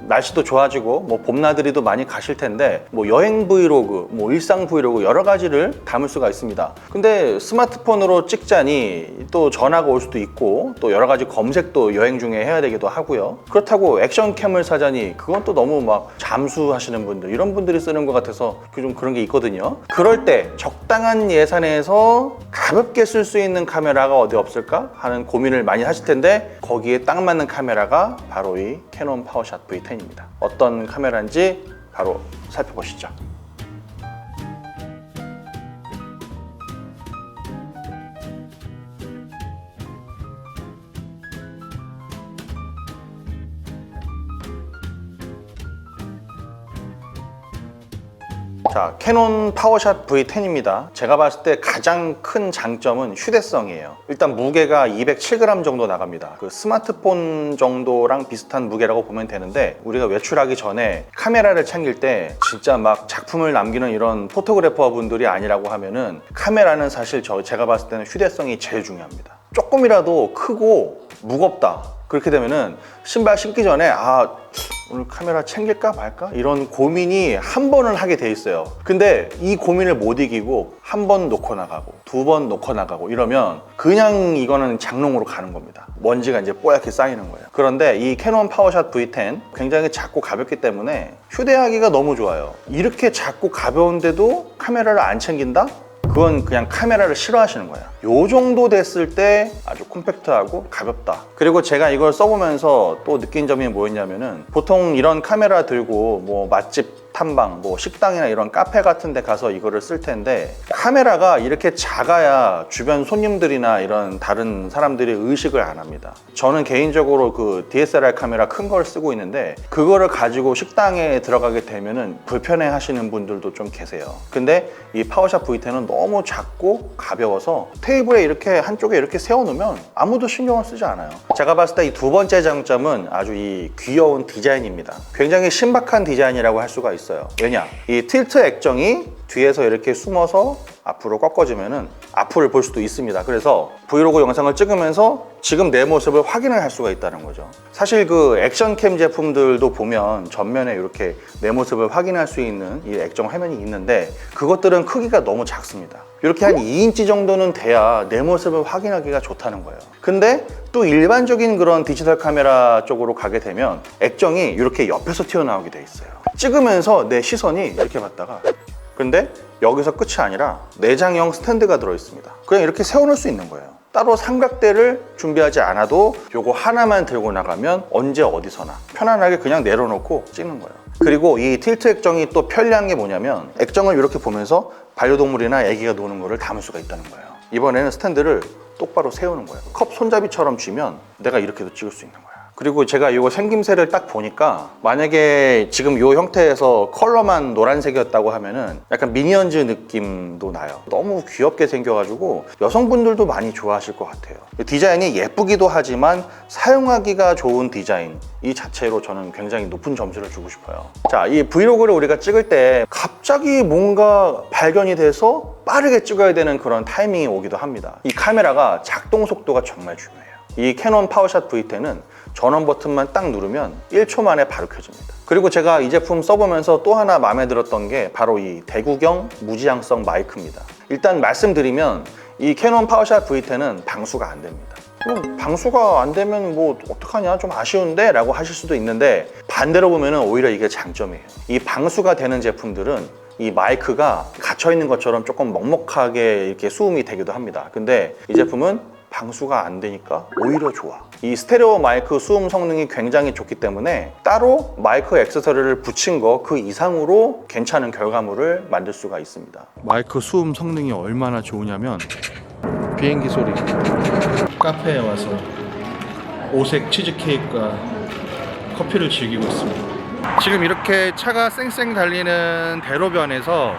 날씨도 좋아지고 뭐 봄나들이도 많이 가실 텐데 뭐 여행 브이로그, 뭐 일상 브이로그 여러 가지를 담을 수가 있습니다. 근데 스마트폰으로 찍자니 또 전화가 올 수도 있고 또 여러 가지 검색도 여행 중에 해야 되기도 하고요. 그렇다고 액션캠을 사자니 그건 또 너무 막 잠수하시는 분들, 이런 분들이 쓰는 것 같아서 좀 그런 게 있거든요. 그럴 때 적당한 예산에서 가볍게 쓸 수 있는 카메라가 어디 없을까 하는 고민을 많이 하실 텐데, 거기에 딱 맞는 카메라가 바로 이 캐논 파워샷 V10입니다. 어떤 카메라인지 바로 살펴보시죠. 자, 캐논 파워샷 V10입니다. 제가 봤을 때 가장 큰 장점은 휴대성이에요. 일단 무게가 207g 정도 나갑니다. 그 스마트폰 정도랑 비슷한 무게라고 보면 되는데, 우리가 외출하기 전에 카메라를 챙길 때 진짜 막 작품을 남기는 이런 포토그래퍼 분들이 아니라고 하면은 카메라는 사실 제가 봤을 때는 휴대성이 제일 중요합니다. 조금이라도 크고 무겁다, 그렇게 되면은 신발 신기 전에 오늘 카메라 챙길까 말까? 이런 고민이 한 번은 하게 돼 있어요. 근데 이 고민을 못 이기고 한 번 놓고 나가고 두 번 놓고 나가고 이러면 그냥 이거는 장롱으로 가는 겁니다. 먼지가 이제 뽀얗게 쌓이는 거예요. 그런데 이 캐논 파워샷 V10 굉장히 작고 가볍기 때문에 휴대하기가 너무 좋아요. 이렇게 작고 가벼운데도 카메라를 안 챙긴다? 그건 그냥 카메라를 싫어하시는 거예요. 요 정도 됐을 때 아주 콤팩트하고 가볍다. 그리고 제가 이걸 써보면서 또 느낀 점이 뭐였냐면은, 보통 이런 카메라 들고 뭐 맛집 탐방, 뭐 식당이나 이런 카페 같은 데 가서 이거를 쓸 텐데, 카메라가 이렇게 작아야 주변 손님들이나 이런 다른 사람들이 의식을 안 합니다. 저는 개인적으로 그 DSLR 카메라 큰 걸 쓰고 있는데, 그거를 가지고 식당에 들어가게 되면은 불편해 하시는 분들도 좀 계세요. 근데 이 파워샷 V10은 너무 작고 가벼워서 테이블에 이렇게 한쪽에 이렇게 세워놓으면 아무도 신경을 쓰지 않아요. 제가 봤을 때 이 두 번째 장점은 아주 이 귀여운 디자인입니다. 굉장히 신박한 디자인이라고 할 수가 있어요. 왜냐? 이 틸트 액정이 뒤에서 이렇게 숨어서 앞으로 꺾어지면은 앞을 볼 수도 있습니다. 그래서 브이로그 영상을 찍으면서 지금 내 모습을 확인을 할 수가 있다는 거죠. 사실 그 액션캠 제품들도 보면 전면에 이렇게 내 모습을 확인할 수 있는 이 액정 화면이 있는데, 그것들은 크기가 너무 작습니다. 이렇게 한 2인치 정도는 돼야 내 모습을 확인하기가 좋다는 거예요. 근데 또 일반적인 그런 디지털 카메라 쪽으로 가게 되면 액정이 이렇게 옆에서 튀어나오게 돼 있어요. 찍으면서 내 시선이 이렇게 봤다가, 근데 여기서 끝이 아니라 내장형 스탠드가 들어있습니다. 그냥 이렇게 세워놓을 수 있는 거예요. 따로 삼각대를 준비하지 않아도 요거 하나만 들고 나가면 언제 어디서나 편안하게 그냥 내려놓고 찍는 거예요. 그리고 이 틸트 액정이 또 편리한 게 뭐냐면, 액정을 이렇게 보면서 반려동물이나 애기가 노는 거를 담을 수가 있다는 거예요. 이번에는 스탠드를 똑바로 세우는 거예요. 컵 손잡이처럼 쥐면 내가 이렇게도 찍을 수 있는 거예요. 그리고 제가 이거 생김새를 딱 보니까, 만약에 지금 이 형태에서 컬러만 노란색이었다고 하면은 약간 미니언즈 느낌도 나요. 너무 귀엽게 생겨가지고 여성분들도 많이 좋아하실 것 같아요. 디자인이 예쁘기도 하지만 사용하기가 좋은 디자인, 이 자체로 저는 굉장히 높은 점수를 주고 싶어요. 자, 이 브이로그를 우리가 찍을 때 갑자기 뭔가 발견이 돼서 빠르게 찍어야 되는 그런 타이밍이 오기도 합니다. 이 카메라가 작동 속도가 정말 중요해요. 이 캐논 파워샷 V10은 전원 버튼만 딱 누르면 1초 만에 바로 켜집니다. 그리고 제가 이 제품 써보면서 또 하나 마음에 들었던 게 바로 이 대구경 무지향성 마이크입니다. 일단 말씀드리면 이 캐논 파워샷 V10은 방수가 안 됩니다. 방수가 안 되면 뭐 어떡하냐, 좀 아쉬운데? 라고 하실 수도 있는데, 반대로 보면 오히려 이게 장점이에요. 이 방수가 되는 제품들은 이 마이크가 갇혀있는 것처럼 조금 먹먹하게 이렇게 수음이 되기도 합니다. 근데 이 제품은 방수가 안 되니까 오히려 좋아. 이 스테레오 마이크 수음 성능이 굉장히 좋기 때문에 따로 마이크 액세서리를 붙인 거 그 이상으로 괜찮은 결과물을 만들 수가 있습니다. 마이크 수음 성능이 얼마나 좋으냐면, 비행기 소리, 카페에 와서 오색 치즈케이크와 커피를 즐기고 있습니다. 지금 이렇게 차가 쌩쌩 달리는 대로변에서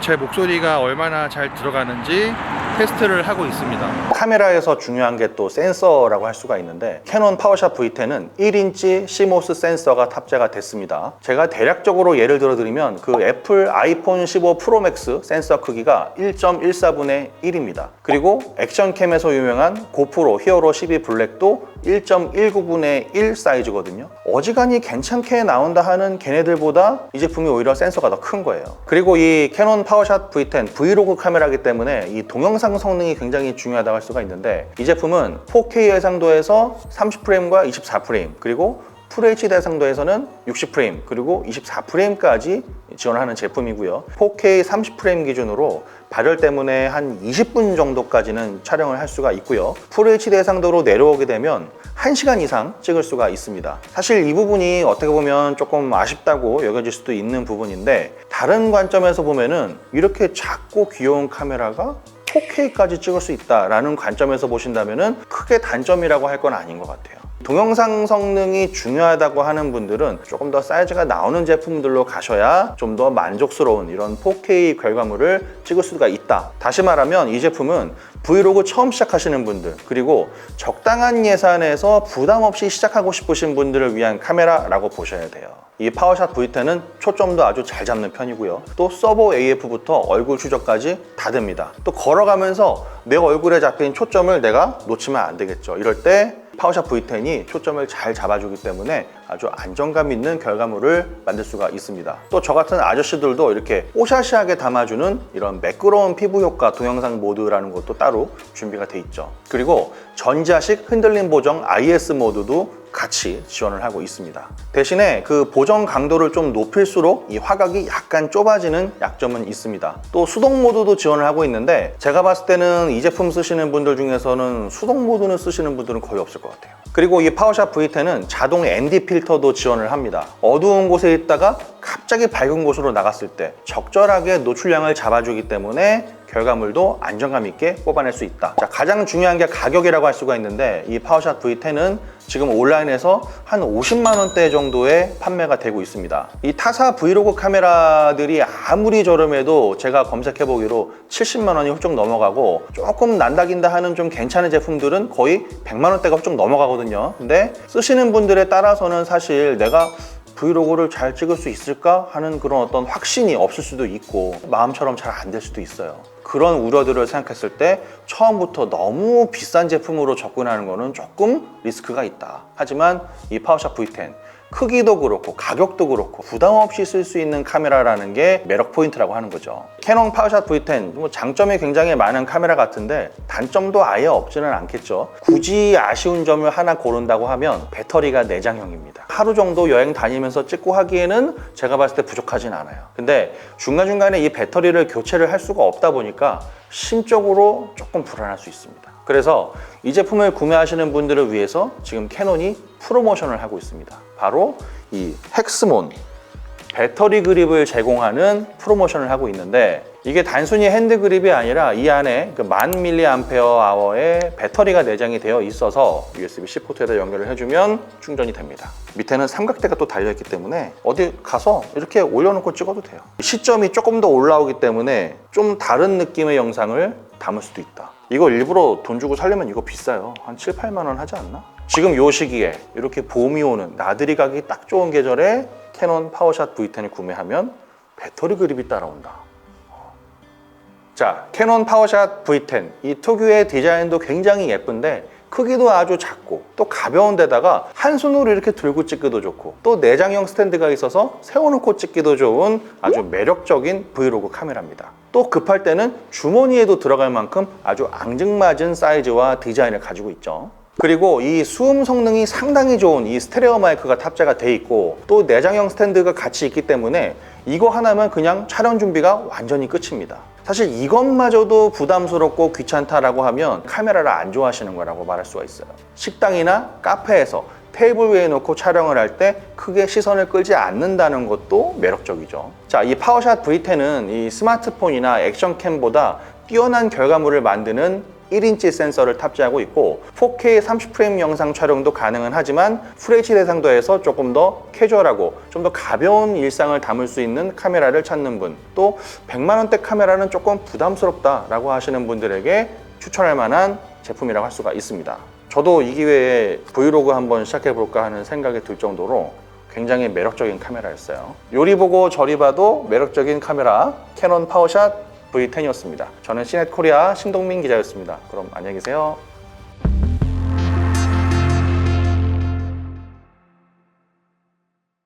제 목소리가 얼마나 잘 들어가는지 테스트를 하고 있습니다. 카메라에서 중요한 게 또 센서라고 할 수가 있는데, 캐논 파워샷 V10은 1인치 CMOS 센서가 탑재가 됐습니다. 제가 대략적으로 예를 들어 드리면, 그 애플 아이폰 15 프로 맥스 센서 크기가 1.14분의 1입니다. 그리고 액션캠에서 유명한 고프로 히어로 12 블랙도 1.19분의 1 사이즈거든요. 어지간히 괜찮게 나온다 하는 걔네들보다 이 제품이 오히려 센서가 더 큰 거예요. 그리고 이 캐논 파워샷 V10 브이로그 카메라이기 때문에 이 동영상 성능이 굉장히 중요하다고 할 수가 있는데, 이 제품은 4K 해상도에서 30프레임과 24프레임, 그리고 FHD 해상도에서는 60프레임 그리고 24프레임까지 지원하는 제품이고요. 4K 30프레임 기준으로 발열 때문에 한 20분 정도까지는 촬영을 할 수가 있고요. FHD 해상도로 내려오게 되면 1시간 이상 찍을 수가 있습니다. 사실 이 부분이 어떻게 보면 조금 아쉽다고 여겨질 수도 있는 부분인데, 다른 관점에서 보면은 이렇게 작고 귀여운 카메라가 4K까지 찍을 수 있다라는 관점에서 보신다면은 크게 단점이라고 할 건 아닌 것 같아요. 동영상 성능이 중요하다고 하는 분들은 조금 더 사이즈가 나오는 제품들로 가셔야 좀 더 만족스러운 이런 4K 결과물을 찍을 수가 있다. 다시 말하면 이 제품은 브이로그 처음 시작하시는 분들, 그리고 적당한 예산에서 부담 없이 시작하고 싶으신 분들을 위한 카메라라고 보셔야 돼요. 이 파워샷 V10은 초점도 아주 잘 잡는 편이고요. 또 서버 AF부터 얼굴 추적까지 다 됩니다. 또 걸어가면서 내 얼굴에 잡힌 초점을 내가 놓치면 안 되겠죠. 이럴 때 파워샷 V10이 초점을 잘 잡아주기 때문에 아주 안정감 있는 결과물을 만들 수가 있습니다. 또 저 같은 아저씨들도 이렇게 뽀샤시하게 담아주는 이런 매끄러운 피부 효과 동영상 모드라는 것도 따로 준비가 돼 있죠. 그리고 전자식 흔들림 보정 IS 모드도 같이 지원을 하고 있습니다. 대신에 그 보정 강도를 좀 높일수록 이 화각이 약간 좁아지는 약점은 있습니다. 또 수동 모드도 지원을 하고 있는데, 제가 봤을 때는 이 제품 쓰시는 분들 중에서는 수동 모드는 쓰시는 분들은 거의 없을 것 같아요. 그리고 이 파워샷 V10은 자동 ND 필터도 지원을 합니다. 어두운 곳에 있다가 갑자기 밝은 곳으로 나갔을 때 적절하게 노출량을 잡아주기 때문에 결과물도 안정감 있게 뽑아낼 수 있다. 자, 가장 중요한 게 가격이라고 할 수가 있는데, 이 파워샷 V10은 지금 온라인에서 한 50만 원대 정도에 판매가 되고 있습니다. 이 타사 브이로그 카메라들이 아무리 저렴해도 제가 검색해 보기로 70만 원이 훌쩍 넘어가고, 조금 난다긴다 하는 좀 괜찮은 제품들은 거의 100만 원대가 훌쩍 넘어가거든요. 근데 쓰시는 분들에 따라서는 사실 내가 브이로그를 잘 찍을 수 있을까 하는 그런 어떤 확신이 없을 수도 있고, 마음처럼 잘 안 될 수도 있어요. 그런 우려들을 생각했을 때 처음부터 너무 비싼 제품으로 접근하는 거는 조금 리스크가 있다. 하지만 이 파워샷 V10 크기도 그렇고 가격도 그렇고 부담 없이 쓸 수 있는 카메라라는 게 매력 포인트라고 하는 거죠. 캐논 파워샷 V10 뭐 장점이 굉장히 많은 카메라 같은데 단점도 아예 없지는 않겠죠. 굳이 아쉬운 점을 하나 고른다고 하면 배터리가 내장형입니다. 하루 정도 여행 다니면서 찍고 하기에는 제가 봤을 때 부족하진 않아요. 근데 중간중간에 이 배터리를 교체를 할 수가 없다 보니까 심적으로 조금 불안할 수 있습니다. 그래서 이 제품을 구매하시는 분들을 위해서 지금 캐논이 프로모션을 하고 있습니다. 바로 이 헥스몬 배터리 그립을 제공하는 프로모션을 하고 있는데, 이게 단순히 핸드 그립이 아니라 이 안에 그 10,000mAh의 배터리가 내장이 되어 있어서 USB-C 포트에다 연결을 해주면 충전이 됩니다. 밑에는 삼각대가 또 달려있기 때문에 어디 가서 이렇게 올려놓고 찍어도 돼요. 시점이 조금 더 올라오기 때문에 좀 다른 느낌의 영상을 담을 수도 있다. 이거 일부러 돈 주고 살려면 이거 비싸요. 한 7, 8만 원 하지 않나? 지금 요 시기에 이렇게 봄이 오는 나들이 가기 딱 좋은 계절에 캐논 파워샷 V10을 구매하면 배터리 그립이 따라온다. 자, 캐논 파워샷 V10 이 특유의 디자인도 굉장히 예쁜데 크기도 아주 작고 또 가벼운 데다가 한 손으로 이렇게 들고 찍기도 좋고, 또 내장형 스탠드가 있어서 세워놓고 찍기도 좋은 아주 매력적인 브이로그 카메라입니다. 또 급할 때는 주머니에도 들어갈 만큼 아주 앙증맞은 사이즈와 디자인을 가지고 있죠. 그리고 이 수음 성능이 상당히 좋은 이 스테레오 마이크가 탑재가 돼 있고, 또 내장형 스탠드가 같이 있기 때문에 이거 하나면 그냥 촬영 준비가 완전히 끝입니다. 사실 이것마저도 부담스럽고 귀찮다라고 하면 카메라를 안 좋아하시는 거라고 말할 수가 있어요. 식당이나 카페에서 테이블 위에 놓고 촬영을 할 때 크게 시선을 끌지 않는다는 것도 매력적이죠. 자, 이 파워샷 V10은 이 스마트폰이나 액션캠보다 뛰어난 결과물을 만드는 1인치 센서를 탑재하고 있고 4K 30프레임 영상 촬영도 가능은 하지만 FHD 해상도에서 조금 더 캐주얼하고 좀 더 가벼운 일상을 담을 수 있는 카메라를 찾는 분, 또 100만 원대 카메라는 조금 부담스럽다라고 하시는 분들에게 추천할 만한 제품이라고 할 수가 있습니다. 저도 이 기회에 브이로그 한번 시작해볼까 하는 생각이 들 정도로 굉장히 매력적인 카메라였어요. 요리 보고 저리 봐도 매력적인 카메라 캐논 파워샷 V10이었습니다. 저는 시넷코리아 신동민 기자였습니다. 그럼 안녕히 계세요.